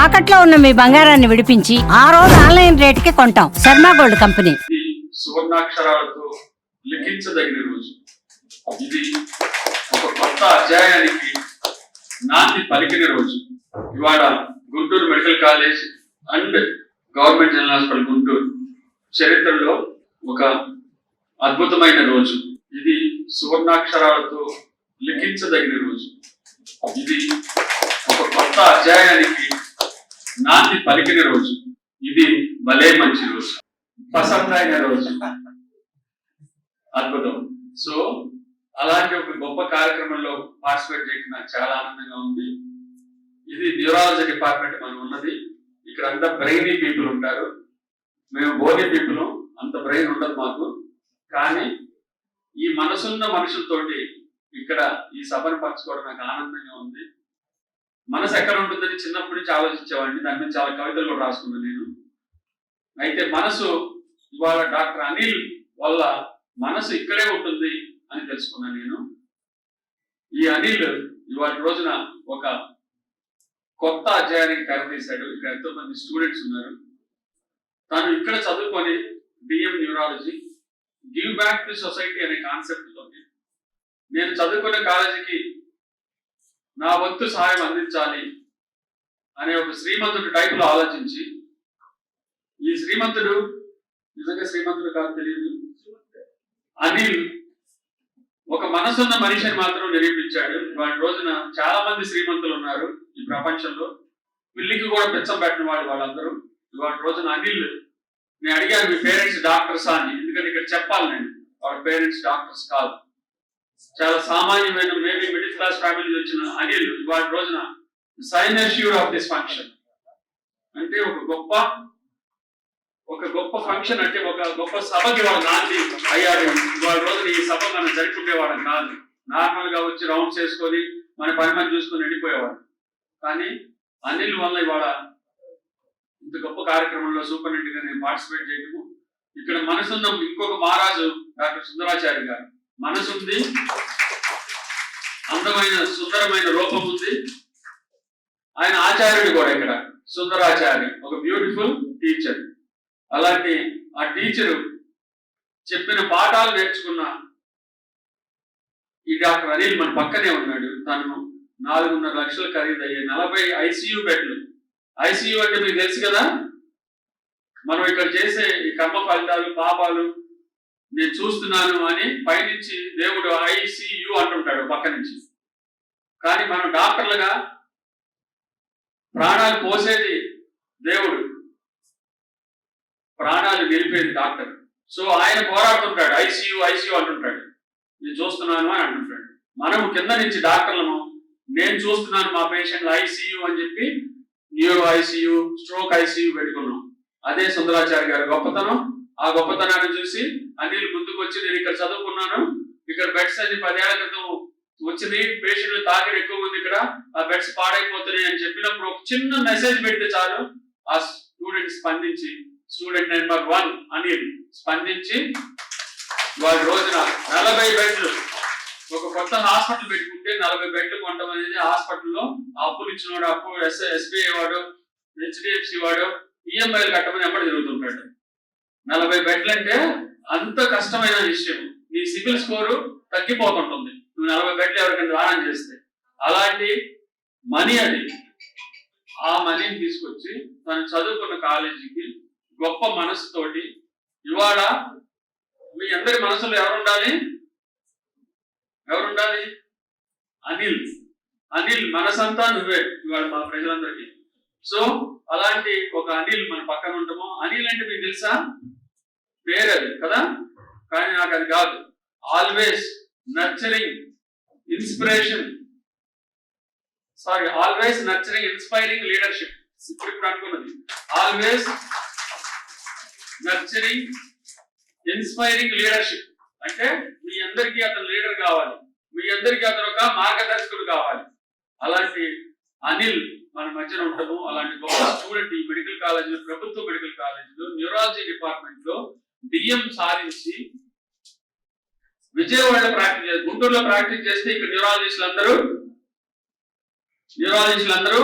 తాకట్లో ఉన్న మీ బంగారాన్ని విడిపించి ఆ రోజు ఆన్లైన్ రేటుకి కొంటాం. Sharma gold company. సువర్ణాక్షరాలతో లిఖించదగిన రోజు. ఇది ఒక కొత్త అధ్యాయానికి నాంది పలికిన రోజు. ఇవాళ Guntur medical college and government general hospital Guntur చరిత్రలో ఒక అద్భుతమైన రోజు. ఇది సువర్ణాక్షరాలతో లిఖించదగిన రోజు. ఇది ఒక కొత్త అధ్యాయానికి నాంది పలికిన రోజు. ఇది భలే మంచి రోజు, పసందైన రోజు, అద్భుతం. సో అలాంటి ఒక గొప్ప కార్యక్రమంలో పార్టిసిపేట్ చేయడం నాకు చాలా ఆనందంగా ఉంది. ఇది న్యూరాలజీ డిపార్ట్మెంట్ మనం ఉన్నది. ఇక్కడ అంతా బ్రెయినీ పీపుల్ ఉంటారు. మేము బోనీ పీపుల్, అంత బ్రెయిన్ ఉండదు మాకు. కానీ ఈ మనసున్న మనుషులతోటి ఇక్కడ ఈ సభను పంచుకోవడం నాకు ఆనందంగా ఉంది. మనసు ఎక్కడ ఉంటుందని చిన్నప్పటి నుంచి ఆలోచించేవాడిని. దాని మీద చాలా కవితలు కూడా రాసుకున్నాను నేను. అయితే మనసు ఇవాళ డాక్టర్ అనిల్ వల్ల మనసు ఇక్కడే ఉంటుంది అని తెలుసుకున్నాను నేను. ఈ అనిల్ ఇవాళ రోజున ఒక కొత్త అధ్యాయానికి తెరతీశాడు. ఇక్కడ ఎంతో మంది స్టూడెంట్స్ ఉన్నారు. తను ఇక్కడ చదువుకొని DM neurology give back to society అనే కాన్సెప్ట్ తోటి నేను చదువుకునే కాలేజీకి నా వంతు సహాయం అందించాలి అనే ఒక శ్రీమంతుడు టైపులో ఆలోచించి, ఈ శ్రీమంతుడు నిజంగా శ్రీమంతుడు కాదు తెలియదు, అనిల్ ఒక మనసున్న మనిషిని మాత్రం నిరూపించాడు. వాటి రోజున చాలా మంది శ్రీమంతులు ఉన్నారు ఈ ప్రపంచంలో. పిల్లికి కూడా పిచ్చం పెట్టిన వాళ్ళు వాళ్ళందరూ. వాటి రోజున అనిల్, నేను అడిగాను మీ పేరెంట్స్ డాక్టర్సా అని. ఎందుకంటే ఇక్కడ చెప్పాలి నేను, వాళ్ళ పేరెంట్స్ డాక్టర్స్ కాదు. చాలా సామాన్యమైన మేబీ మిడిల్ క్లాస్ ఫ్యామిలీ వచ్చిన అనిల్ వాటి రోజున సైనర్ష్యూర్ ఆఫ్ దిస్ ఫంక్షన్ అంటే ఒక గొప్ప ఫంక్షన్, అంటే ఒక గొప్ప సభకి వాడు నాంది అయ్యాడు. ఇవాళ రోజున ఈ సభ మనం జరుపుకునేవాడు కాదు. నార్మల్ గా వచ్చి రౌండ్స్ వేసుకొని మన పని మనం చూసుకొని వెళ్ళిపోయేవాడు. కానీ అనిల్ వల్ల ఇవాళ ఇంత గొప్ప కార్యక్రమంలో సూపరింటెండెంట్ గా నేను పార్టిసిపేట్ చేయడము. ఇక్కడ మనసున్న ఇంకొక మహారాజు డాక్టర్ సుందరాచారి గారు. మనసుంది, అందమైన సుందరమైన రూపం ఉంది. ఆయన ఆచార్యుడు కూడా ఇక్కడ సుందరాచారి, ఒక బ్యూటిఫుల్ టీచర్. అలాంటి ఆ టీచరు చెప్పిన పాఠాలు నేర్చుకున్న ఈ డాక్టర్ అనిల్ మన పక్కనే ఉన్నాడు. తను 4.5 లక్షలు ఖరీదయ్యే 40 ఐసీయూ బెడ్లు. ఐసీయూ అంటే మీకు తెలుసు కదా, మనం ఇక్కడ చేసే ఈ కర్మ ఫలితాలు పాపాలు నేను చూస్తున్నాను అని పైనుంచి దేవుడు ఐసీయూ అంటుంటాడు పక్క నుంచి. కానీ మనం డాక్టర్లుగా ప్రాణాలు పోసేది దేవుడు, ప్రాణాలు నిలిపేది డాక్టర్. సో ఆయన పోరాడుతుంటాడు, ఐసీయూ ఐసీయూ అంటుంటాడు, నేను చూస్తున్నాను అని అంటుంటాడు. మనము కింద నుంచి డాక్టర్లను నేను చూస్తున్నాను మా పేషెంట్లు ఐసీయూ అని చెప్పి న్యూరో ఐసీయూ, స్ట్రోక్ ఐసీయూ పెట్టుకున్నాం. అదే సుందరాచారి గారి గొప్పతనం. ఆ గొప్పతనాన్ని చూసి అనిల్ ముందుకు వచ్చి, నేను ఇక్కడ చదువుకున్నాను, ఇక్కడ బెడ్స్ అన్ని 10 ఏళ్ల క్రితం వచ్చింది, పేషెంట్లు తాకిడి ఎక్కువ ఉంది, ఇక్కడ ఆ బెడ్స్ పాడైపోతున్నాయి అని చెప్పినప్పుడు ఒక చిన్న మెసేజ్ పెడితే చాలు, ఆ స్టూడెంట్ స్పందించి, స్టూడెంట్ నెంబర్ 1 అనిల్ స్పందించి వారి రోజున 40 బెడ్లు, ఒక కొత్త హాస్పిటల్ పెట్టుకుంటే 40 బెడ్లు కొనడం అనేది హాస్పిటల్లో అప్పులు ఇచ్చినవాడు, అప్పు ఎస్బీఐ వాడు, హెచ్డిఎఫ్సి వాడు ఈఎంఐలు కట్టమని ఎప్పటి జరుగుతుంటాడు. 40 బెడ్లు అంటే అంత కష్టమైన విషయం. నీ సిబిల్ స్కోరు తగ్గిపోతుంటుంది నువ్వు 40 బెడ్లు ఎవరికైనా దానం చేస్తే. అలాంటి మనీ అది. ఆ మనీని తీసుకొచ్చి తను చదువుకున్న కాలేజీకి గొప్ప మనసుతోటి, ఇవాళ మీ అందరి మనసులో ఎవరుండాలి? అనిల్. అనిల్ మనసంతా నువ్వే ఇవాళ మా ప్రజలందరికీ. సో అలాంటి ఒక అనిల్ మన పక్కన ఉంటాము. అనిల్ అంటే మీకు తెలుసా, పేరు అది కదా, కానీ నాకు అది కాదు. Always nurturing inspiration, always nurturing inspiring leadership. ఇప్పుడు అనుకున్నది ఆల్వేస్ నర్చరింగ్ ఇన్స్పైరింగ్ లీడర్షిప్ అంటే మీ అందరికీ అతను లీడర్ కావాలి, మీ అందరికీ అతను ఒక మార్గదర్శకుడు కావాలి. అలాంటి అనిల్ మన మధ్యన ఉంటాము. అలాంటి గొప్ప స్టూడెంట్ ఈ మెడికల్ కాలేజీలో, ప్రభుత్వ మెడికల్ కాలేజీలో న్యూరాలజీ డిపార్ట్మెంట్ లో డిఎం సాధించి విజయవాడలో ప్రాక్టీస్ చేసి, గుంటూరులో ప్రాక్టీస్ చేస్తే ఇక్కడ న్యూరాలజిస్టులు అందరూ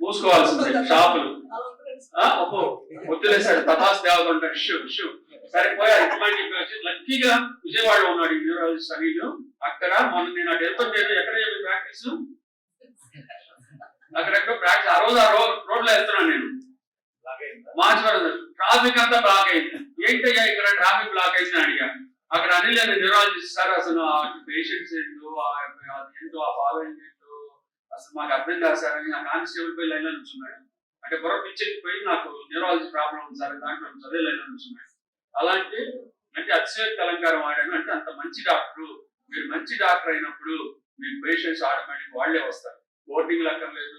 మూసుకోవాల్సిందే షాపులు. అబ్బో వద్దులేసాడు తపాస్ దేవత ఉంటాడు షూ సరే పోయా ఇటువంటి లక్కీగా విజయవాడలో ఉన్నాడు ఈ న్యూరాలజిస్ట్ అనిల్. అక్కడ మొన్న నేను అటు వెళ్తుంటే ఎక్కడ ప్రాక్టీస్ అక్కడెక్కడ ప్రాక్టీస్ ఆ రోజు రోడ్లో వెళ్తున్నాను నేను మార్చివాడు ట్రాఫిక్ అంతా బ్లాక్ అయింది. ఏంటయ్యా ఇక్కడ ట్రాఫిక్ బ్లాక్ అయింది అడిగా. అక్కడ అనిల్ అని న్యూరాలజిస్ట్ సార్ అసలు పేషెంట్స్ ఏంటో ఏంటో ఆ ఫాలోయింగ్ ఏంటో అసలు మాకు అర్థం కాదు సార్ అని ఆ కానిస్టేబుల్ పోయి లైన్ లో నుంచున్నాడు. అంటే బుర్ర పిచ్చెక్కిపోయి నాకు న్యూరాలజీ ప్రాబ్లం ఉంది సార్ దాంట్లో అదే లైన్ లో నుంచున్నాడు. అలాంటి అంటే అతిశయోక్తి అలంకారం వాడాను. అంటే అంత మంచి డాక్టర్. మీరు మంచి డాక్టర్ అయినప్పుడు మీకు పేషెంట్స్ ఆటోమేటిక్ వాళ్లే వస్తారు. బోర్డింగ్ అక్కర్లేదు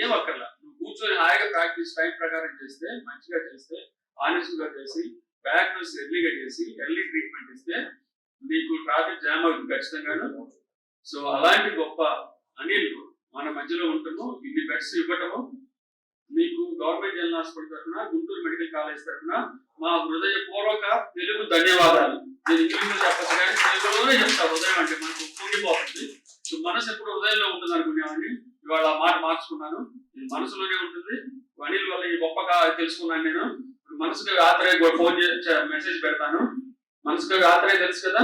ఏం అక్కర్లా. నువ్వు కూర్చొని హాయిగా ప్రాక్టీస్ టైం ప్రకారం చేస్తే మంచిగా చేస్తే ఆనెస్ట్ గా చేసి డయాగ్నోస్ ఎర్లీగా చేసి ఎర్లీ ట్రీట్మెంట్ ఇస్తే నీకు ట్రాఫిక్ జామ్ అవుతుంది ఖచ్చితంగాను. సో అలాంటి గొప్ప అనిల్ మన మధ్యలో ఉంటము. ఇన్ని బెడ్స్ ఇవ్వటము మీకు గవర్నమెంట్ జనరల్ హాస్పిటల్ తరఫున గుంటూరు మెడికల్ కాలేజ్ తరఫున మా హృదయపూర్వక తెలుగు ధన్యవాదాలు. నేను ఇంగ్లీష్లో చెప్పచ్చు కానీ తెలుగులోనే చెప్తా. హృదయం అంటే మనకు పొంగిపోతుంది. సో మనసు ఎప్పుడు హృదయంలో ఉంటుంది అనుకునేవాడిని. ఇవాళ ఆ మాట మార్చుకున్నాను. ఇది మనసులోనే ఉంటుంది. అనిల్ వల్ల ఈ గొప్పగా తెలుసుకున్నాను నేను. మనసుగా ఆత్రేయ ఫోన్ మెసేజ్ పెడతాను. మనసుగా ఆత్రేయ తెలుసు కదా,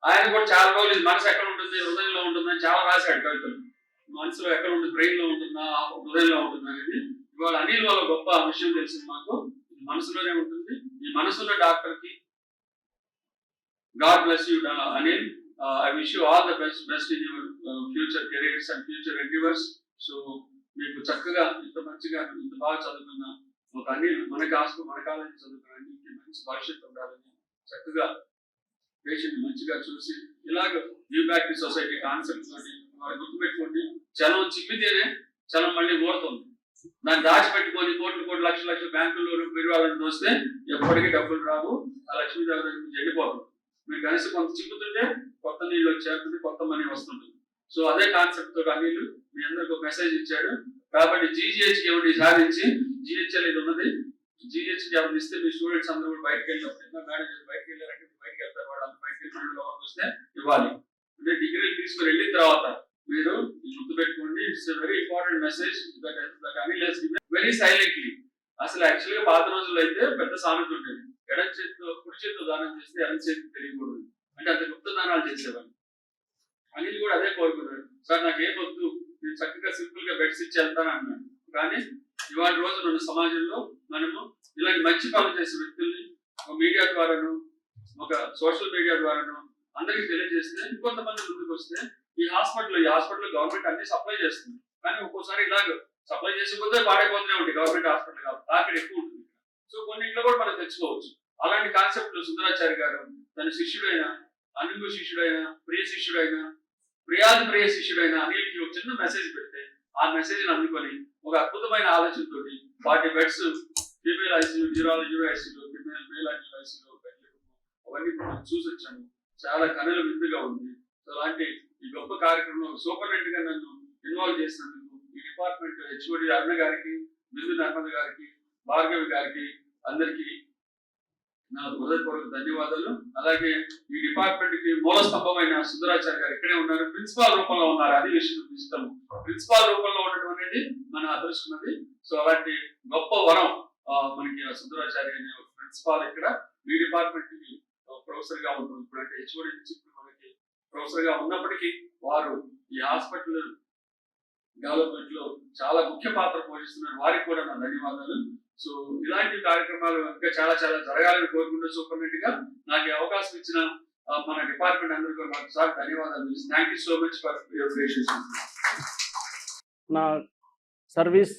ఆయన కూడా చాలా రోజులు మనసు ఎక్కడ ఉంటుంది హృదయంలో ఉంటుందని చాలా రాశాడు కవితలు. మనసులో ఎక్కడ ఉంటుంది, బ్రెయిన్ లో ఉంటుందా హృదయంలో ఉంటుందా అనేది. ఇవాళ అనిల్ వల్ల గొప్ప విషయం తెలిసింది మాకు. ఇది మనసులోనే ఉంటుంది. ఈ మనసున్న డాక్టర్ కి God bless you Anil. I wish you all the best in your future careers and future endeavours. So మీకు చక్కగా ఇంత మంచిగా ఇంత బాగా చదువుకున్న ఒక అనిల్ మన కాలేజీ చదువుకున్న అన్నింటికి మంచి భవిష్యత్తు ఉండాలని చక్కగా పేషెంట్ మంచిగా చూసి ఇలాగ న్యూ ప్రాక్టీస్ సొసైటీ కాన్సెప్ట్ తోటి గుర్తుపెట్టుకోండి. చలం చిమ్మితేనే చలం మళ్ళీ ఓడుతుంది. దాన్ని దాచిపెట్టుకొని కోట్లు లక్షలు బ్యాంకుల్లో పెరిగాలని చూస్తే ఎప్పటికీ డబ్బులు రావు. ఆ లక్ష్మీదేవి చెడిపోతుంది. మీరు కనీసం కొంత చిమ్ముతుంటే కొత్త నీళ్ళు వచ్చేస్తుంది, కొత్త మనీ వస్తుంది. సో అదే కాన్సెప్ట్ తోటి అనిల్ మీ అందరికి ఒక మెసేజ్ ఇచ్చాడు. కాబట్టి జీజీహెచ్ ఎవరిని సాధించి జిహెచ్ఎల్ ఇది ఉన్నది. జీహెచ్కి ఎవరిని ఇస్తే మీ స్టూడెంట్స్ అందరూ కూడా బయటకు వెళ్ళినప్పుడు మేనేజర్ బయటకు వెళ్ళారంటే బయటకు వెళ్తారు. వాళ్ళు బయటకు వెళ్ళిన వస్తే ఇవ్వాలి. అంటే డిగ్రీలు తీసుకుని వెళ్ళిన తర్వాత మీరు గుర్తుపెట్టుకోండి. It's very important message that Anil has given very silently. అసలు యాక్చువల్గా పాత రోజుల్లో అయితే పెద్ద సామెత ఉండేది, ఎడం చేతితో కుడి చేతితో దానం చేస్తే ఎడం చేతికి తెలియకూడదు. అంటే అంత గుప్త దానాలు చేసేవాళ్ళు. అనిల్ కూడా అదే కోరుకున్నాడు. సార్ నాకు ఏం వద్దు, నేను చక్కగా సింపుల్ గా బెడ్స్ ఇచ్చి వెళ్తాను అన్నాడు. కానీ ఇవాళ రోజు రెండు సమాజంలో మనము ఇలాంటి మంచి పనులు చేసే వ్యక్తుల్ని ఒక మీడియా ద్వారాను ఒక సోషల్ మీడియా ద్వారాను అందరికీ తెలియజేస్తే ఇంకొంతమంది ముందుకు వస్తే ఈ హాస్పిటల్ గవర్నమెంట్ అన్ని సప్లై చేస్తుంది. కానీ ఒక్కోసారి ఇలాగ సప్లై చేసిపోతే పాడైపోతూనే ఉంటాయి. గవర్నమెంట్ హాస్పిటల్ కాబట్టి తాకిడి ఎక్కువ ఉంటుంది. సో కొన్నింట్లో కూడా మనం తెచ్చుకోవచ్చు. అలాంటి కాన్సెప్ట్ సుందరాచారి గారు తన శిష్యుడైన అనుగు శిష్యుడైన ప్రియ శిష్యుడైన అనిల్కి ఒక చిన్న మెసేజ్ పెడితే ఆ మెసేజ్ అందుకొని ఒక అద్భుతమైన ఆలోచనతో 40 beds female ICU, neurology ICU, male ICU అవన్నీ మనం చూసి వచ్చాము. చాలా కనుల విందుగా ఉంది. సో అలాంటి ఈ గొప్ప కార్యక్రమంలో సూపరింటెండెంట్ గా నన్ను ఇన్వాల్వ్ చేసినందుకు ఈ డిపార్ట్మెంట్ హెచ్ఓడి అరుణ గారికి, బిందు నర్మద గారికి, భార్గవి గారికి అందరికీ నా హృదయపూర్వక ధన్యవాదాలు. అలాగే ఈ డిపార్ట్మెంట్ కి మూల స్తంభమైన సుందరాచార్య గారు ఇక్కడే ఉన్నారు. ప్రిన్సిపాల్ రూపంలో ఉన్నారు. అది విషయం ఇష్టం. ప్రిన్సిపాల్ రూపంలో ఉండటం అనేది మన అదృష్టం. సో అలాంటి గొప్ప వరం మనకి సుందరాచార్య అనే ప్రిన్సిపాల్ ఇక్కడ ఈ డిపార్ట్మెంట్ కి ప్రొఫెసర్ గా ఉంటుంది. ఇప్పుడంటే హెచ్ఓడి నుంచి మనకి ప్రొఫెసర్ గా ఉన్నప్పటికీ వారు ఈ హాస్పిటల్ డెవలప్మెంట్ లో చాలా ముఖ్య పాత్ర పోషిస్తున్నారు. వారికి కూడా నా ధన్యవాదాలు. సో ఇలాంటి కార్యక్రమాలు ఇంకా చాలా జరగాలని కోరుకుంటూ సూపరింటెండెంట్ గా నాకు అవకాశం ఇచ్చిన మన డిపార్ట్మెంట్ అందరికీ ఒకసారి ధన్యవాదాలు. Thank you so much for your patience. నా సర్వీస్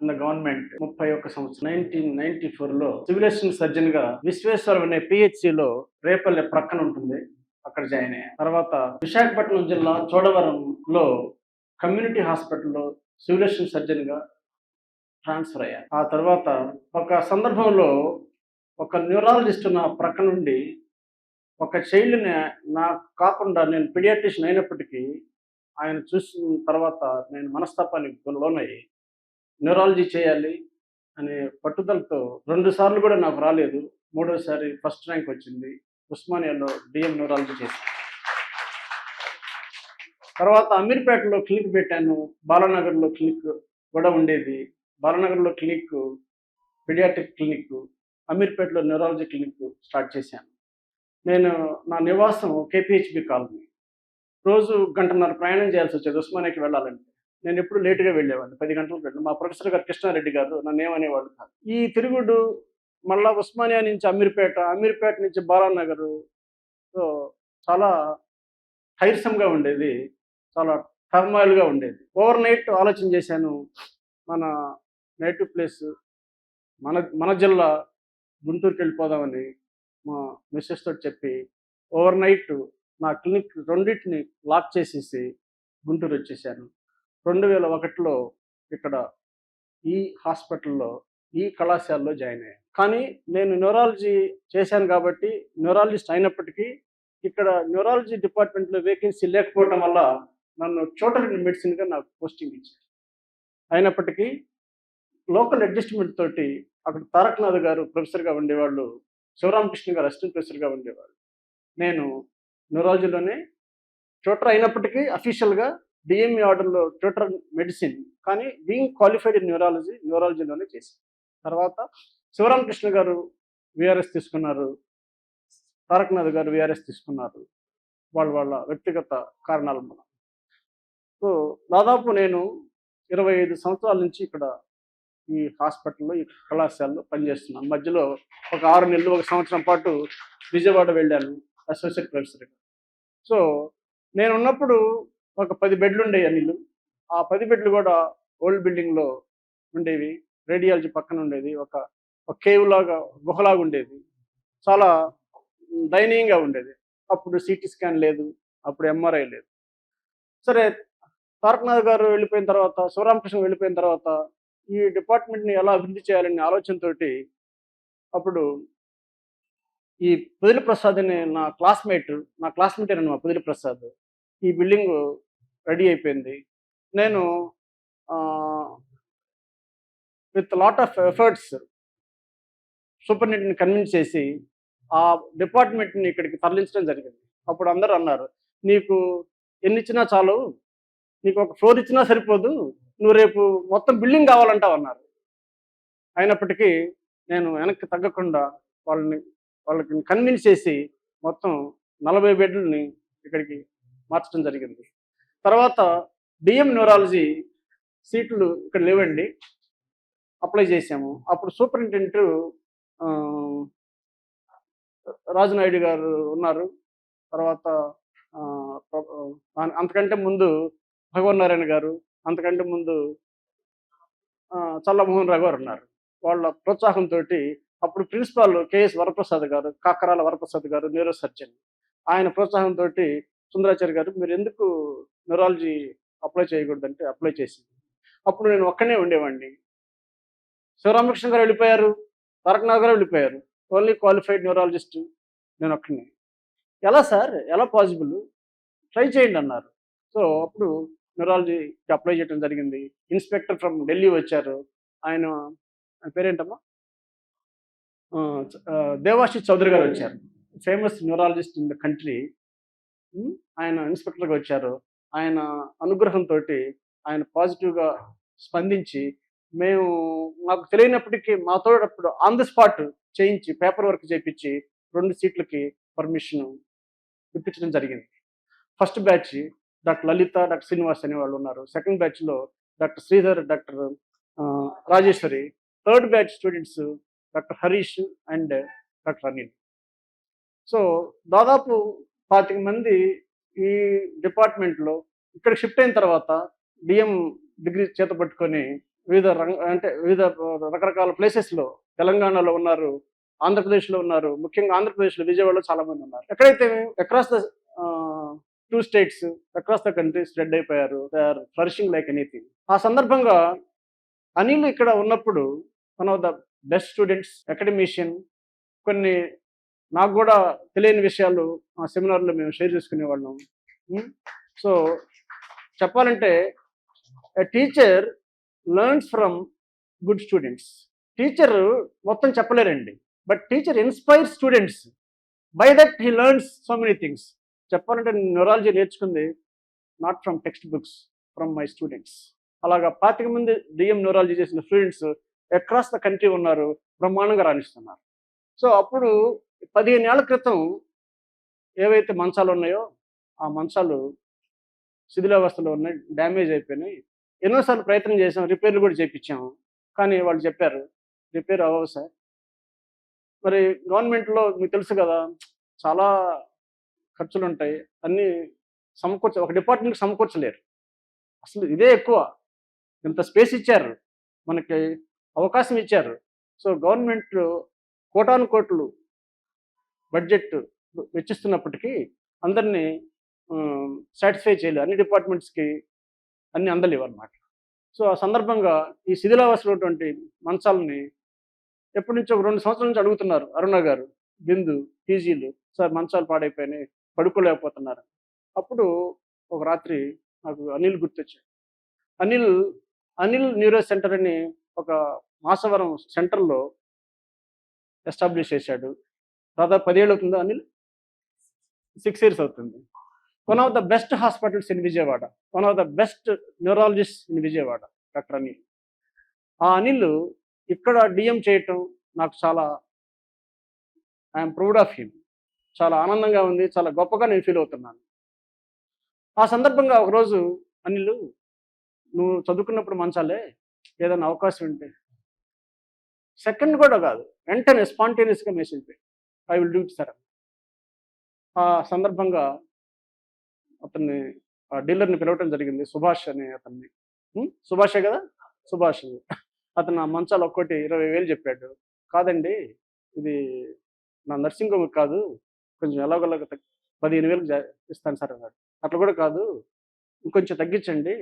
ఇన్ ద గవర్నమెంట్ 31 సంవత్సరం 1994లో సివిల్ అసిస్టెంట్ సర్జన్ గా విశ్వేశ్వరం అనే పిహెచ్సిలో రేపల్లె ప్రక్కన ఉంటుంది, అక్కడ జాయిన్ అయ్యాను. తర్వాత విశాఖపట్నం జిల్లా చోడవరంలో కమ్యూనిటీ హాస్పిటల్లో సివిల్ అసిస్టెంట్ సర్జన్ గా ట్రాన్స్ఫర్ అయ్యాను. ఆ తర్వాత ఒక సందర్భంలో ఒక న్యూరాలజిస్ట్ నా ప్రక్క నుండి ఒక చైల్డ్ని నాకు కాకుండా, నేను పీడియాట్రిషియన్ అయినప్పటికీ ఆయన చూసిన తర్వాత నేను మనస్తాపానికి లోనయ్యి న్యూరాలజీ చేయాలి అనే పట్టుదలతో 2 సార్లు కూడా నాకు రాలేదు. 3వసారి ఫస్ట్ ర్యాంక్ వచ్చింది. ఉస్మానియాలో డిఎం న్యూరాలజీ చేశాను. తర్వాత అమీర్పేటలో క్లినిక్ పెట్టాను. బాలానగర్లో క్లినిక్ కూడా ఉండేది. బాలానగర్లో క్లినిక్ పీడియాట్రిక్ క్లినిక్, అమీర్పేటలో న్యూరాలజీ క్లినిక్ స్టార్ట్ చేశాను. నేను నా నివాసం కేపీహెచ్బి కాలనీ. రోజు గంటన్నర ప్రయాణం చేయాల్సి వచ్చేది ఉస్మానియాకి వెళ్ళాలంటే. నేను ఎప్పుడు లేటుగా వెళ్ళేవాడిని, 10 గంటలకు వెళ్ళి. మా ప్రొఫెసర్ గారు కృష్ణారెడ్డి గారు నన్ను ఏమనేవాళ్ళు కాదు. ఈ తిరుగుడు మళ్ళా ఉస్మానియా నుంచి అమీర్పేట, అమీర్పేట నుంచి బాలానగర్. సో చాలా టైర్సమ్‌గా ఉండేది. చాలా టర్మాయిల్‌గా ఉండేది. ఓవర్ నైట్ ఆలోచన చేశాను. మన నేటివ్ ప్లేస్ మన మన జిల్లా గుంటూరుకి వెళ్ళిపోదామని మా మిసెస్ తోటి చెప్పి ఓవర్ నైట్ నా క్లినిక్ రెండింటిని లాక్ చేసేసి గుంటూరు వచ్చేసాను. 2001లో ఇక్కడ ఈ హాస్పిటల్‌లో, ఈ కళాశాలలో జాయిన్ అయ్యాను. కానీ నేను న్యూరాలజీ చేశాను కాబట్టి, న్యూరాలజిస్ట్ అయినప్పటికీ ఇక్కడ న్యూరాలజీ డిపార్ట్మెంట్‌లో వేకెన్సీ లేకపోవడం వల్ల నన్ను ట్యూటర్ ఇన్ మెడిసిన్‌గా నాకు పోస్టింగ్ ఇచ్చారు. అయినప్పటికీ లోకల్ అడ్జస్ట్‌మెంట్ తోటి అక్కడ తారకనాథ్ గారు ప్రొఫెసర్‌గా ఉండేవాళ్ళు. శివరామకృష్ణ గారు అసిస్టెంట్ ప్రొఫెసర్‌గా ఉండేవాళ్ళు. నేను న్యూరాలజీలోనే ట్యూటర్ అయినప్పటికీ అఫీషియల్‌గా డిఎంఈ ఆర్డర్‌లో ట్యూటర్ మెడిసిన్, కానీ బీయింగ్ క్వాలిఫైడ్ ఇన్ న్యూరాలజీలోనే చేశాను. తర్వాత శివరామకృష్ణ గారు వీఆర్ఎస్ తీసుకున్నారు. తారకనాథ్ గారు వీఆర్ఎస్ తీసుకున్నారు. వాళ్ళ వ్యక్తిగత కారణాల వల్ల. సో దాదాపు నేను 25 సంవత్సరాల నుంచి ఇక్కడ ఈ హాస్పిటల్‌లో, ఈ కళాశాలలో పనిచేస్తున్నాను. మధ్యలో ఒక 6 నెలలు, 1 సంవత్సరం పాటు విజయవాడ వెళ్ళాను అసోసియేట్ ప్రొఫెసర్‌గా. సో నేనున్నప్పుడు ఒక 10 బెడ్లు ఉండేవి అనిల్. ఆ 10 బెడ్లు కూడా ఓల్డ్ బిల్డింగ్‌లో ఉండేవి. రేడియాలజీ పక్కన ఉండేది. ఒక కేవ్ లాగా, గుహలాగా ఉండేది. చాలా దయనీయంగా ఉండేది. అప్పుడు సిటీ స్కాన్ లేదు, అప్పుడు ఎంఆర్ఐ లేదు. సరే, తారకనాథ్ గారు వెళ్ళిపోయిన తర్వాత, శివరామకృష్ణ వెళ్ళిపోయిన తర్వాత ఈ డిపార్ట్మెంట్‌ని ఎలా అభివృద్ధి చేయాలనే ఆలోచనతోటి అప్పుడు ఈ పొదిలి ప్రసాద్ అనే నా క్లాస్‌మేటేనండి మా పొదిలి ప్రసాద్. ఈ బిల్డింగ్ రెడీ అయిపోయింది. నేను విత్ లాట్ ఆఫ్ ఎఫర్ట్స్ సూపరింటెండెంట్‌ని కన్విన్స్ చేసి ఆ డిపార్ట్మెంట్‌ని ఇక్కడికి తరలించడం జరిగింది. అప్పుడు అందరూ అన్నారు, "నీకు ఎన్నిచ్చినా చాలు, నీకు ఒక ఫ్లోర్ ఇచ్చినా సరిపోదు. నువ్వు రేపు మొత్తం బిల్డింగ్ కావాలంటావు" అన్నారు. అయినప్పటికీ నేను వెనక్కి తగ్గకుండా వాళ్ళకి కన్విన్స్ చేసి మొత్తం 40 బెడ్లని ఇక్కడికి మార్చడం జరిగింది. తర్వాత డిఎం న్యూరాలజీ సీట్లు ఇక్కడ లేవండి, అప్లై చేశాము. అప్పుడు సూపరింటెండెంట్ రాజునాయుడు గారు ఉన్నారు. తర్వాత అంతకంటే ముందు భగవన్ నారాయణ గారు, అంతకంటే ముందు చల్లమోహన్ రావు గారు ఉన్నారు. వాళ్ళ ప్రోత్సాహంతో అప్పుడు ప్రిన్సిపాల్ కేఎస్ వరప్రసాద్ గారు, కాకరాల వరప్రసాద్ గారు న్యూరో సర్జన్, ఆయన ప్రోత్సాహంతో సుందరాచార్య గారు మీరు ఎందుకు న్యూరాలజీ అప్లై చేయకూడదంటే అప్లై చేసింది. అప్పుడు నేను ఒక్కనే ఉండేవాడిని. శివరామకృష్ణ గారు వెళ్ళిపోయారు, తారకనాథ్ గారు వెళ్ళిపోయారు. ఓన్లీ క్వాలిఫైడ్ న్యూరాలజిస్ట్ నేను ఒక్కనే. ఎలా సార్, ఎలా పాసిబుల్, ట్రై చేయండి అన్నారు. సో అప్పుడు న్యూరాలజీకి అప్లై చేయడం జరిగింది. ఇన్స్పెక్టర్ ఫ్రమ్ ఢిల్లీ వచ్చారు. ఆయన పేరేంటమ్మా, దేవాశిష్ చౌదరి గారు వచ్చారు. Famous neurologist in the country. ఆయన ఇన్స్పెక్టర్గా వచ్చారు. ఆయన అనుగ్రహంతో ఆయన పాజిటివ్గా స్పందించి మాకు తెలియనప్పటికీ మాతో అప్పుడు ఆన్ ది స్పాట్ చేయించి పేపర్ వర్క్ చేయించి 2 సీట్లకి పర్మిషన్ ఇప్పించడం జరిగింది. ఫస్ట్ బ్యాచ్ డాక్టర్ లలిత, డాక్టర్ శ్రీనివాస్ అనే వాళ్ళు ఉన్నారు. సెకండ్ బ్యాచ్లో doctor Sridhar, doctor Rajeshwari. Third batch students doctor Harish and doctor Anil. So దాదాపు 25 మంది ఈ డిపార్ట్మెంట్లో ఇక్కడ షిఫ్ట్ అయిన తర్వాత డిఎం డిగ్రీ చేత పట్టుకొని వివిధ రకరకాల ప్లేసెస్లో తెలంగాణలో ఉన్నారు, ఆంధ్రప్రదేశ్లో ఉన్నారు. ముఖ్యంగా ఆంధ్రప్రదేశ్లో విజయవాడలో చాలా మంది ఉన్నారు. ఎక్కడైతే across the 2 states, across the country spread అయిపోయారు. They are flourishing like anything. ఆ సందర్భంగా అనిల్ ఇక్కడ ఉన్నప్పుడు one of the best students, academician. కొన్ని నాకు కూడా తెలియని విషయాలు ఆ సెమినార్లో మేము షేర్ చేసుకునేవాళ్ళం. సో చెప్పాలంటే teacher learns from good students. Teacher మొత్తం చెప్పలేరండి, but teacher inspire students. By that he learns so many things. చెప్పాలంటే న్యూరాలజీ నేర్చుకుంది not from text books, from my students. అలాగా 25 మంది డిఎం న్యూరాలజీ చేసిన స్టూడెంట్స్ అక్రాస్ ద కంట్రీ ఉన్నారు, బ్రహ్మాండంగా రాణిస్తున్నారు. So అప్పుడు 15 ఏళ్ల క్రితం ఏవైతే మంచాలు ఉన్నాయో ఆ మంచాలు శిథిలావస్థలో ఉన్నాయి, డ్యామేజ్ అయిపోయినాయి. ఎన్నోసార్లు ప్రయత్నం చేసాం, రిపేర్లు కూడా చేయించాము. కానీ వాళ్ళు చెప్పారు రిపేర్ అవ్వవు సార్. మరి గవర్నమెంట్లో మీకు తెలుసు కదా, చాలా ఖర్చులు ఉంటాయి, అన్నీ ఒక డిపార్ట్మెంట్కి సమకూర్చలేరు. అసలు ఇదే ఎక్కువ, ఇంత స్పేస్ ఇచ్చారు, మనకి అవకాశం ఇచ్చారు. సో గవర్నమెంట్ కోటాను కోట్లు బడ్జెట్ వెచ్చిస్తున్నప్పటికీ అందరినీ సాటిస్ఫై చేయలేదు, అన్ని డిపార్ట్మెంట్స్కి అన్ని అందలేవు అన్నమాట. సో ఆ సందర్భంగా ఈ శిథిలావస్థలో మంచాలని ఎప్పటి నుంచో 2 సంవత్సరాల నుంచి అడుగుతున్నారు అరుణ గారు, బిందు, పీజీలు, సార్ మంచాలు పాడైపోయినాయి, పడుకోలేకపోతున్నారు. అప్పుడు ఒక రాత్రి నాకు అనిల్ గుర్తొచ్చాడు. అనిల్ న్యూరో సెంటర్ అని ఒక మాసవరం సెంటర్లో ఎస్టాబ్లిష్ చేశాడు. దాదాపు 10 ఏళ్ళు అవుతుందా అనిల్? 6 years అవుతుంది. One of the best hospitals in Vijayawada, one of the best neurologist in Vijayawada doctor Anil. ఆ అనిల్ ఇక్కడ డిఎం చేయటం నాకు చాలా, ఐఎమ్ ప్రౌడ్ ఆఫ్ హిమ్, చాలా ఆనందంగా ఉంది, చాలా గొప్పగా నేను ఫీల్ అవుతున్నాను. ఆ సందర్భంగా ఒకరోజు అనిల్, నువ్వు చదువుకున్నప్పుడు మంచాలే, ఏదైనా అవకాశం ఉంటే, సెకండ్ కూడా కాదు, వెంటనే స్పాంటేనియస్గా మెసేజ్ పెట్టి I will do it sir. ఆ సందర్భంగా అతన్ని, ఆ డీలర్ని పిలవటం జరిగింది, సుభాష్ అనే అతన్ని. సుభాషే కదా, సుభాష్. అతను ఆ మంచాలు ఒక్కోటి 20,000 చెప్పాడు. కాదండి, ఇది నా నర్సింగ్ హోమ్ కాదు, కొంచెం ఎలాగోలాగ 15,000 ఇస్తాను సార్ అన్నాడు. అట్లా కూడా కాదు, ఇంకొంచెం తగ్గించండి.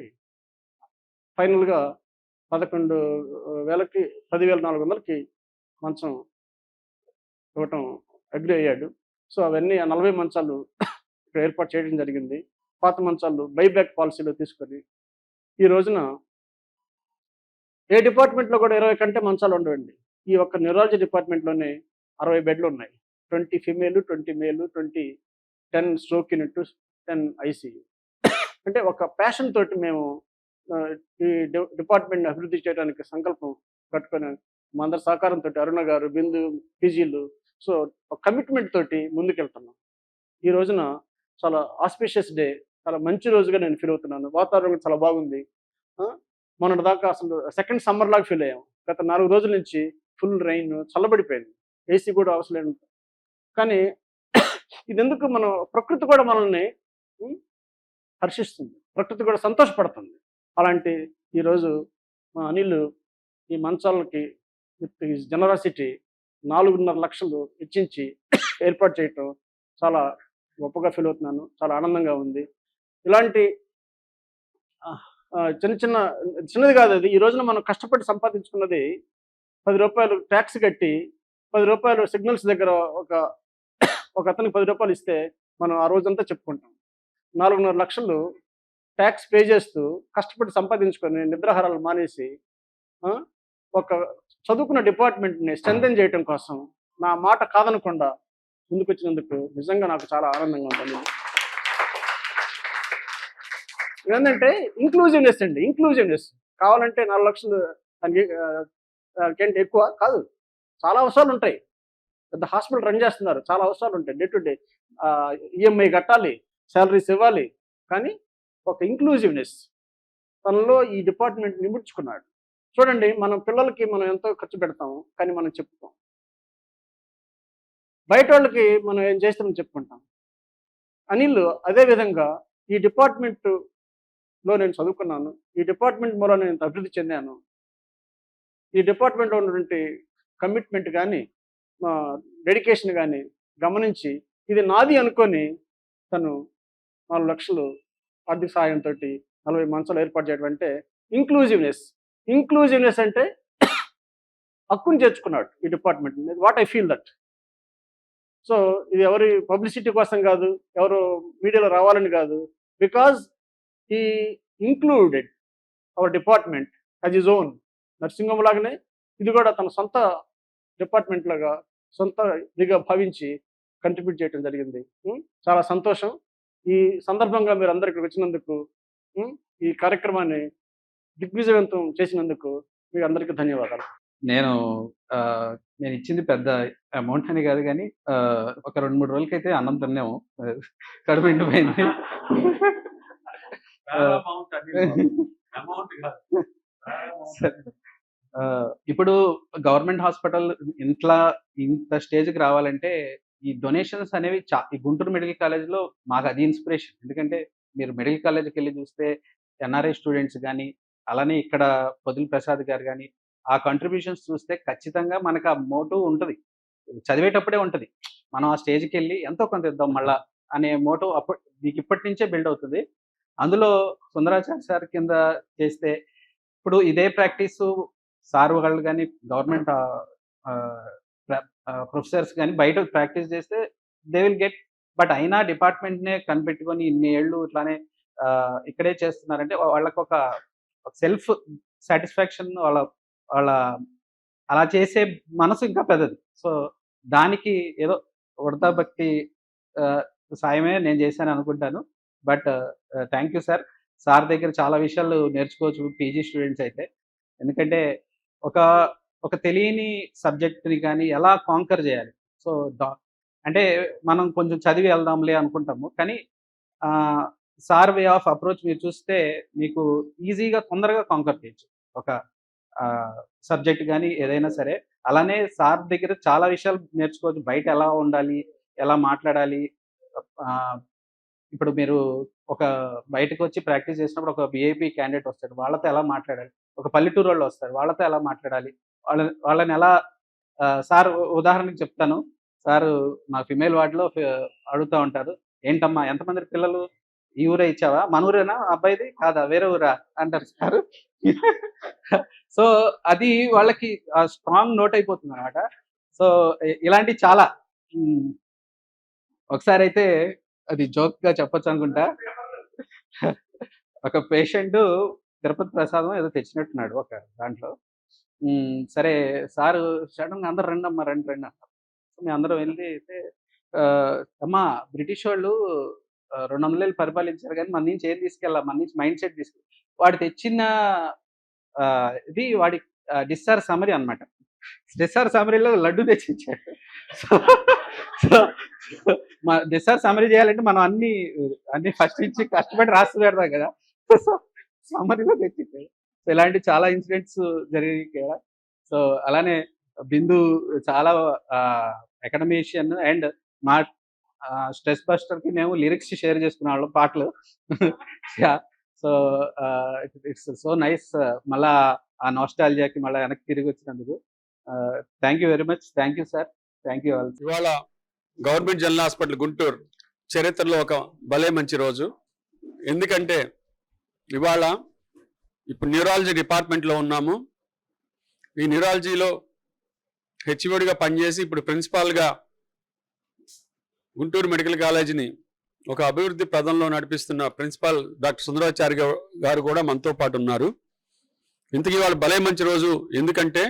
ఫైనల్గా 11,000కి 10,400కి మంచం ఇవ్వటం అగ్రి అయ్యాడు. సో అవన్నీ 40 మంచాలు ఇక్కడ ఏర్పాటు చేయడం జరిగింది. పాత మంచాలు బైబ్యాక్ పాలసీలో తీసుకొని ఈ రోజున ఏ డిపార్ట్మెంట్లో కూడా 20 కంటే మంచాలు ఉండవండి. ఈ ఒక్క న్యూరాలజీ డిపార్ట్మెంట్లోనే 60 బెడ్లు ఉన్నాయి. 20 female, 20 male, 10 stroke unit, 10 ICU. అంటే ఒక ప్యాషన్ తోటి మేము ఈ డిపార్ట్మెంట్ని అభివృద్ధి చేయడానికి సంకల్పం కట్టుకొని మా అందరి సహకారంతో అరుణ గారు, బిందు, పీజీలు, సో ఒక కమిట్మెంట్ తోటి ముందుకెళ్తున్నాం. ఈ రోజున చాలా ఆస్పిషియస్ డే, చాలా మంచి రోజుగా నేను ఫీల్ అవుతున్నాను. వాతావరణం చాలా బాగుంది. మొన్నటి దాకా అసలు సెకండ్ సమ్మర్ లాగా ఫీల్ అయ్యాం. గత 4 రోజుల నుంచి ఫుల్ రైన్, చల్లబడిపోయింది, ఏసీ కూడా అవసరం లేదు. కానీ ఇదెందుకు, మనం ప్రకృతి కూడా మనల్ని హర్షిస్తుంది, ప్రకృతి కూడా సంతోషపడుతుంది. అలాంటి ఈరోజు మా అనిల్ ఈ మంచాలకి విత్ హిస్ జనరాసిటీ 4.5 లక్షలు వెచ్చించి ఏర్పాటు చేయటం చాలా గొప్పగా ఫీల్ అవుతున్నాను, చాలా ఆనందంగా ఉంది. ఇలాంటి చిన్నది కాదు అది. ఈ రోజున మనం కష్టపడి సంపాదించుకున్నది 10 రూపాయలు ట్యాక్స్ కట్టి, 10 రూపాయలు సిగ్నల్స్ దగ్గర ఒక అతనికి 10 రూపాయలు ఇస్తే మనం ఆ రోజంతా చెప్పుకుంటాం. 4.5 లక్షలు ట్యాక్స్ పే చేస్తూ కష్టపడి సంపాదించుకొని నిద్రాహారాలు మానేసి ఒక చదువుకున్న డిపార్ట్మెంట్ని స్ట్రెంథెన్ చేయడం కోసం నా మాట కాదనకుండా ముందుకు వచ్చినందుకు నిజంగా నాకు చాలా ఆనందంగా ఉంటుంది. ఏంటంటే ఇంక్లూజివ్నెస్ అండి, ఇంక్లూజివ్నెస్. కావాలంటే 4 లక్షలు దానికంటే ఎక్కువ కాదు, చాలా అవసరాలు ఉంటాయి. పెద్ద హాస్పిటల్ రన్ చేస్తున్నారు, చాలా అవసరాలు ఉంటాయి. డే టు డే ఈఎంఐ కట్టాలి, శాలరీస్ ఇవ్వాలి. కానీ ఒక ఇంక్లూజివ్నెస్ తనలో ఈ డిపార్ట్మెంట్ నిముడ్చుకున్నాడు. చూడండి, మనం పిల్లలకి మనం ఎంతో ఖర్చు పెడతాము, కానీ మనం చెప్పుకోం. బయట వాళ్ళకి మనం ఏం చేస్తామని చెప్పుకుంటాం. అనిల్ అదేవిధంగా ఈ డిపార్ట్మెంట్లో నేను చదువుకున్నాను, ఈ డిపార్ట్మెంట్ మూలంగా నేను అభివృద్ధి చెందాను, ఈ డిపార్ట్మెంట్లో ఉన్నటువంటి కమిట్మెంట్ కానీ డెడికేషన్ కానీ గమనించి ఇది నాది అనుకొని తను 4 లక్షలు ఆర్థిక సహాయంతో 40 మంచాలు ఏర్పాటు చేయడం అంటే ఇంక్లూజివ్నెస్ అంటే హక్కుని చేర్చుకున్నాడు ఈ department. What I feel that. So ఇది ఎవరి పబ్లిసిటీ కోసం కాదు, ఎవరు మీడియాలో రావాలని కాదు, బికాజ్ ఈ included our department as is own. Nursing home లాగానే ఇది కూడా తన సొంత డిపార్ట్మెంట్ లాగా, సొంత ఇదిగా భావించి కంట్రిబ్యూట్ చేయడం జరిగింది. చాలా సంతోషం. ఈ సందర్భంగా మీరు అందరు ఇక్కడికి వచ్చినందుకు, ఈ కార్యక్రమాన్ని దిగ్విజయవంతం చేసినందుకు మీకు అందరికీ ధన్యవాదాలు. నేను నేను ఇచ్చింది పెద్ద అమౌంట్ అని కాదు కానీ ఒక 2-3 రోజులకైతే అన్నం తిన్నాము, కడుపు ఎండిపోయింది. ఇప్పుడు గవర్నమెంట్ హాస్పిటల్ ఇంత స్టేజ్కి రావాలంటే ఈ డొనేషన్స్ అనేవి ఈ గుంటూరు మెడికల్ కాలేజ్లో మాకు అది ఇన్స్పిరేషన్. ఎందుకంటే మీరు మెడికల్ కాలేజ్కి వెళ్ళి చూస్తే ఎన్ఆర్ఐ స్టూడెంట్స్ కానీ, అలానే ఇక్కడ పొదిలి ప్రసాద్ గారు కానీ, ఆ కంట్రిబ్యూషన్స్ చూస్తే ఖచ్చితంగా మనకు ఆ మోటివ్ ఉంటుంది, చదివేటప్పుడే ఉంటుంది. మనం ఆ స్టేజ్కి వెళ్ళి ఎంతో కొంత ఇద్దాం మళ్ళా అనే మోటివ్ మీకు ఇప్పటి నుంచే బిల్డ్ అవుతుంది. అందులో సుందరాచార్య సార్ కింద చేస్తే ఇప్పుడు ఇదే ప్రాక్టీసు సార్ వాళ్ళు కానీ, గవర్నమెంట్ ప్రొఫెసర్స్ కానీ బయట ప్రాక్టీస్ చేస్తే దే విల్ గెట్. బట్ అయినా డిపార్ట్మెంట్నే కనిపెట్టుకొని ఇన్ని ఏళ్ళు ఇట్లానే ఇక్కడే చేస్తున్నారంటే వాళ్ళకు ఒక సెల్ఫ్ సాటిస్ఫాక్షన్, వాళ్ళ అలా చేసే మనసు ఇంకా పెద్దది. సో దానికి ఏదో వృధా భక్తి సాయమే నేను చేశాను అనుకుంటాను. But thank you sir. Sir దగ్గర చాలా విషయాలు నేర్చుకోవచ్చు పీజీ స్టూడెంట్స్ అయితే. ఎందుకంటే ఒక తెలియని సబ్జెక్ట్ని కానీ ఎలా కాంకర్ చేయాలి. సో అంటే మనం కొంచెం చదివి వెళ్దాంలే అనుకుంటాము, కానీ సార్ వే ఆఫ్ అప్రోచ్ మీరు చూస్తే మీకు ఈజీగా తొందరగా కాంకర్ చేయొచ్చు ఒక సబ్జెక్ట్ కానీ ఏదైనా సరే. అలానే సార్ దగ్గర చాలా విషయాలు నేర్చుకోవచ్చు, బయట ఎలా ఉండాలి, ఎలా మాట్లాడాలి. ఇప్పుడు మీరు ఒక బయటకు వచ్చి ప్రాక్టీస్ చేసినప్పుడు ఒక విఐపి క్యాండిడేట్ వస్తాడు, వాళ్ళతో ఎలా మాట్లాడాలి. ఒక పల్లెటూరు వాళ్ళు వస్తారు, వాళ్ళతో ఎలా మాట్లాడాలి, వాళ్ళని ఎలా సార్ ఉదాహరణకి చెప్తాను. సార్ మా ఫిమేల్ వార్డులో అడుగుతూ ఉంటారు, ఏంటమ్మా ఎంతమంది పిల్లలు, ఈ ఊరే ఇచ్చావా, మన ఊరేనా అబ్బాయిది, కాదా వేరే ఊరా అంటారు సార్. సో అది వాళ్ళకి స్ట్రాంగ్ నోట్ అయిపోతుంది అనమాట. సో ఇలాంటి చాలా ఒకసారి అయితే అది జోక్గా చెప్పొచ్చు అనుకుంటా, ఒక పేషెంట్ తిరుపతి ప్రసాదం ఏదో తెచ్చినట్టున్నాడు ఒక దాంట్లో. సరే సారు సడన్గా అందరు రండి అమ్మా రండి రండి అంటారు. మేము అందరం వెళ్ళి అయితే అమ్మా బ్రిటిష్ వాళ్ళు 200 ఏళ్ళు పరిపాలించారు కానీ మన నుంచి ఏం తీసుకెళ్ళాలి, మన నుంచి మైండ్ సెట్ తీసుకెళ్ళి వాడు తెచ్చిన ఇది వాడి డిశ్చార్జ్ సమరీ అనమాట. డిశ్చార్జ్ సమరీలో లడ్డు తెచ్చిచ్చాడు. సో మా డిశ్చార్జ్ సమరీ చేయాలంటే మనం అన్ని ఫస్ట్ నుంచి కష్టపడి రాసి పెడతాం కదా, సమరీలో తెచ్చిచ్చాడు. సో ఇలాంటి చాలా ఇన్సిడెంట్స్ జరిగాయి కదా. సో అలానే బిందు చాలా అకాడమిషియన్ అండ్ మా స్ట్రెస్ బస్టర్కి మేము లిరిక్స్ షేర్ చేసుకునే వాళ్ళం పాటలు. సో ఇట్స్ సో నైస్ మళ్ళా ఆ నాస్టాలజియాకి మళ్ళీ వెనక్కి తిరిగి వచ్చినందుకు thank you very much. Thank you sir, thank you all. ఇవాళ గవర్నమెంట్ జనరల్ హాస్పిటల్ గుంటూరు చరిత్రలో ఒక భలే మంచి రోజు. ఎందుకంటే ఇవాళ ఇప్పుడు న్యూరాలజీ డిపార్ట్మెంట్లో ఉన్నాము. ఈ న్యూరాలజీలో హెచ్ఓడిగా పనిచేసి ఇప్పుడు ప్రిన్సిపాల్గా గుంటూరు మెడికల్ కాలేజీని ఒక అభివృద్ధి పదంలో నడిపిస్తున్న ప్రిన్సిపాల్ డాక్టర్ సుందరాచార్య గారు కూడా మనతో పాటు ఉన్నారు. ఇంతకీ వాళ్ళు భలే మంచి రోజు. ఎందుకంటే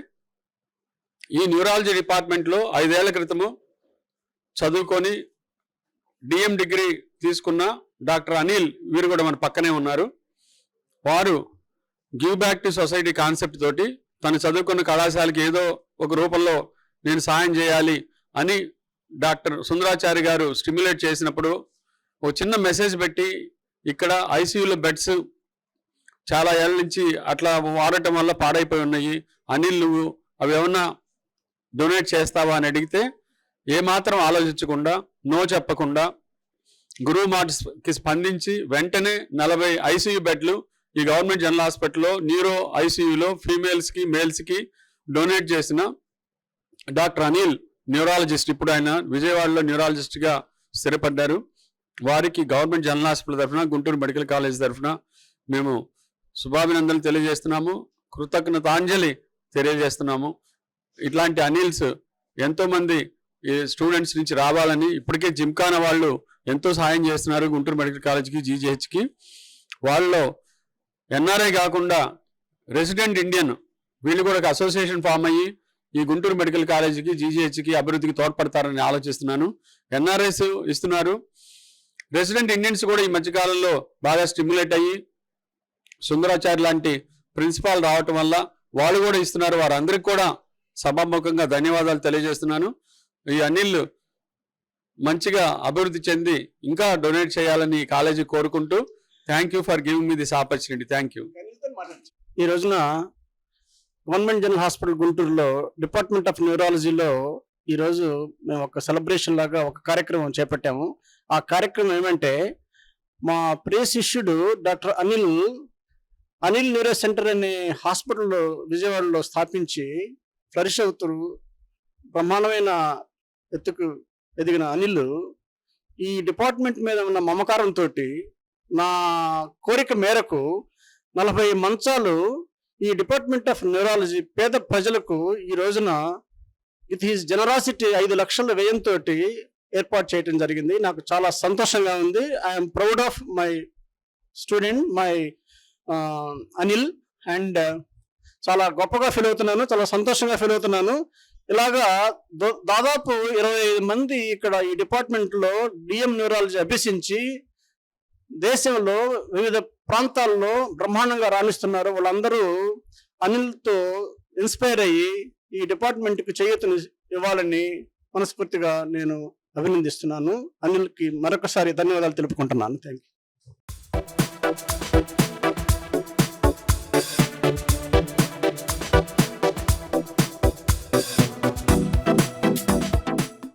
ఈ న్యూరాలజీ డిపార్ట్మెంట్లో 5 ఏళ్ల క్రితము చదువుకొని డిఎం డిగ్రీ తీసుకున్న డాక్టర్ అనిల్ వీరు కూడా మన పక్కనే ఉన్నారు. వారు give back to society concept తోటి తను చదువుకున్న కళాశాలకి ఏదో ఒక రూపంలో నేను సాయం చేయాలి అని డాక్టర్ సుందరాచార్య గారు స్టిమ్యులేట్ చేసినప్పుడు ఒక చిన్న మెసేజ్ పెట్టి, ఇక్కడ ఐసీయూలో బెడ్స్ చాలా ఏళ్ళ నుంచి అట్లా వాడటం వల్ల పాడైపోయి ఉన్నాయి, అనిల్ నువ్వు అవి ఏమన్నా డొనేట్ చేస్తావా అని అడిగితే ఏమాత్రం ఆలోచించకుండా నో చెప్పకుండా గురువు మాటకి స్పందించి వెంటనే 40 ఐసీయూ బెడ్లు ఈ గవర్నమెంట్ జనరల్ హాస్పిటల్లో న్యూరో ఐసీయూలో ఫీమేల్స్కి మేల్స్కి డొనేట్ చేసిన డాక్టర్ అనిల్ న్యూరాలజిస్ట్, ఇప్పుడు ఆయన విజయవాడలో న్యూరాలజిస్ట్గా స్థిరపడ్డారు. వారికి గవర్నమెంట్ జనరల్ హాస్పిటల్ తరఫున గుంటూరు మెడికల్ కాలేజ్ తరఫున మేము శుభాభినందనలు తెలియజేస్తున్నాము, కృతజ్ఞతాంజలి తెలియజేస్తున్నాము. ఇట్లాంటి అనిల్స్ ఎంతోమంది స్టూడెంట్స్ నుంచి రావాలని ఇప్పటికే జిమ్ఖానా వాళ్ళు ఎంతో సహాయం చేస్తున్నారు గుంటూరు మెడికల్ కాలేజ్కి, జీజీహెచ్కి. వాళ్ళలో ఎన్ఆర్ఐ కాకుండా రెసిడెంట్ ఇండియన్ వీళ్ళు కూడా ఒక అసోసియేషన్ ఫామ్ అయ్యి ఈ గుంటూరు మెడికల్ కాలేజీకి, జీజీహెచ్కి అభివృద్ధికి తోడ్పడతారని ఆలోచిస్తున్నాను. ఎన్ఆర్ఐస్ ఇస్తున్నారు, రెసిడెంట్ ఇండియన్స్ కూడా ఈ మధ్యకాలంలో బాగా స్టిమ్యులేట్ అయ్యి సుందరాచార్య లాంటి ప్రిన్సిపాల్ రావటం వల్ల వాళ్ళు కూడా ఇస్తున్నారు. వారందరికీ కూడా సభాముఖంగా ధన్యవాదాలు తెలియజేస్తున్నాను. ఈ అనిల్ మంచిగా అభివృద్ధి చెంది ఇంకా డొనేట్ చేయాలని కాలేజీ కోరుకుంటూ thank you for giving me this opportunity. Thank you. ఈ రోజున గవర్నమెంట్ జనరల్ హాస్పిటల్ గుంటూరులో డిపార్ట్మెంట్ ఆఫ్ న్యూరాలజీలో ఈరోజు మేము ఒక సెలబ్రేషన్ లాగా ఒక కార్యక్రమం చేపట్టాము. ఆ కార్యక్రమం ఏమంటే మా ప్రియ శిష్యుడు డాక్టర్ అనిల్ న్యూరో సెంటర్ అనే హాస్పిటల్ విజయవాడలో స్థాపించి ఫ్లరిష్ అవుతూ బ్రహ్మాండమైన ఎత్తుకు ఎదిగిన అనిల్ ఈ డిపార్ట్మెంట్ మీద ఉన్న మమకారంతో నా కోరిక మేరకు 40 మంచాలు ఈ డిపార్ట్మెంట్ ఆఫ్ న్యూరాలజీ పేద ప్రజలకు ఈ రోజున విత్ హిస్ జనరాసిటీ 5 లక్షల వ్యయంతో ఏర్పాటు చేయడం జరిగింది. నాకు చాలా సంతోషంగా ఉంది. I'm proud of my student my Anil and చాలా గొప్పగా ఫీల్ అవుతున్నాను, చాలా సంతోషంగా ఫీల్ అవుతున్నాను. ఇలాగా దాదాపు 25 మంది ఇక్కడ ఈ డిపార్ట్మెంట్లో డిఎం న్యూరాలజీ అభ్యసించి దేశంలో వివిధ ప్రాంతాల్లో బ్రహ్మాండంగా రాణిస్తున్నారు. వాళ్ళందరూ అనిల్తో ఇన్స్పైర్ అయ్యి ఈ డిపార్ట్మెంట్కి చేయూతను ఇవ్వాలని మనస్ఫూర్తిగా నేను అభినందిస్తున్నాను. అనిల్కి మరొకసారి ధన్యవాదాలు తెలుపుకుంటున్నాను. Thank you.